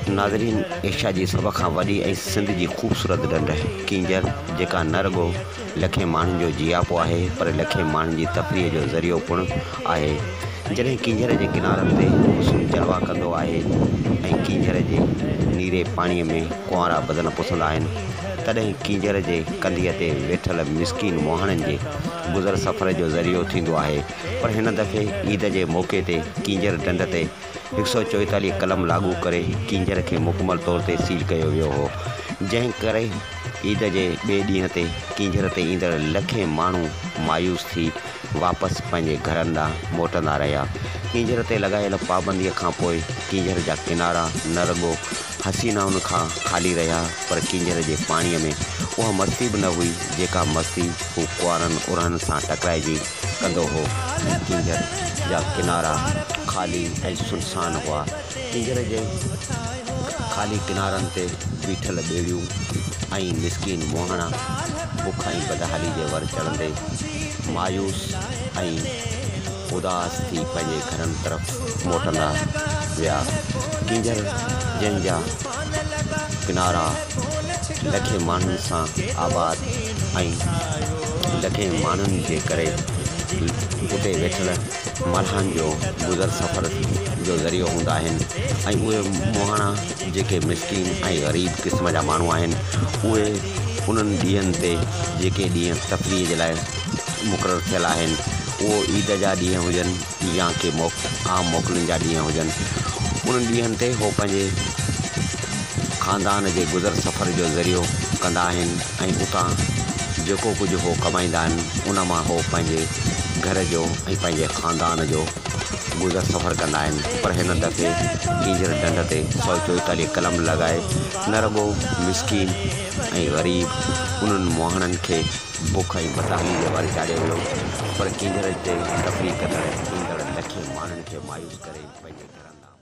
नाज़रीन, एशिया जी सभ खां वॾी ऐं सिंध जी ख़ूबसूरत ढंढ कींजर, जेका न रुॻो लखे माण्हुनि जो जियापो आहे पर लखे माण्हुनि जी तफ़रीह जो ज़रियो पिणु आहे। जॾहिं कींजर जे किनारनि ते हुस्न जलवा कंदो आहे ऐं कींजर जे नीरे पाणीअ में कुंवारा बदन पुसंदा आहिनि, तॾहिं कींजर जे कंधीअ ते वेठल मिसकीन मोहाणनि जे गुज़र सफ़र जो ज़रियो थींदो आहे। पर हिन दफ़े ईद जे मौक़े ते कींजर ढंढ ते 144 कलम लागू करे कींजर खे मुकमल तौर ते सील कयो वियो हो, जंहिं करे ईद जे ॿिए ॾींहं ते कींजर ते ईंदड़ लखे माण्हू मायूस थी वापसि पंहिंजे घरनि ॾांहुं मोटंदा रहिया। कींजर ते लॻायल पाबंदीअ खां पोइ कींजर जा किनारा न रुॻो हसीनाउनि खां ख़ाली रहिया, पर कींजर जे पाणीअ में उहा मस्ती बि न हुई जेका मस्ती हू कुंवारनि उरहनि सां टकराइजी कंदो हो। कींजर जा किनारा ख़ाली ऐं सुनसान हुआ। कींजर जे ख़ाली किनारनि ते बीठल ॿेड़ियूं ऐं मिसकीन मोहाणा बुख ऐं बदहाली जे वर चढ़ंदे मायूस ऐं उदास थी पंहिंजे घरनि तरफ़ मोटंदा विया। कींजर जंहिंजा किनारा लखे माण्हुनि सां आबाद ऐं लखे माण्हुनि जे करे उते वेठल मल्हानि जो गुज़र सफ़र जो ज़रियो हूंदा आहिनि, ऐं उहे मोहाणा जेके मिसकीन ऐं ग़रीब क़िस्म जा माण्हू आहिनि, उहे उन्हनि ॾींहंनि ते जेके ॾींहं तफ़रीह जे लाइ मुक़ररु थियल आहिनि, उहो ईद जा ॾींहं हुजनि या के आम मोकलुनि जा ॾींहं हुजनि, उन्हनि ॾींहंनि ते उहो पंहिंजे ख़ानदान जे गुज़र सफ़र जो ज़रियो कंदा आहिनि ऐं उतां जेको कुझु हो कमाईंदा आहिनि उन मां हो पंहिंजे घर जो ऐं पंहिंजे ख़ानदान जो गुज़र सफ़र कंदा आहिनि। पर हिन दफ़े कींजर ढंढ ते 144 कलम लॻाए न रुॻो मिसकीन ऐं ग़रीब उन्हनि मोहाणनि खे बुख ऐं बदहाली जे वर चाढ़ियो वियो, पर कींजर ते तफ़रीह कंदड़ ईंदड़ लखे माण्हुनि खे मायूस करे पंहिंजे घरनि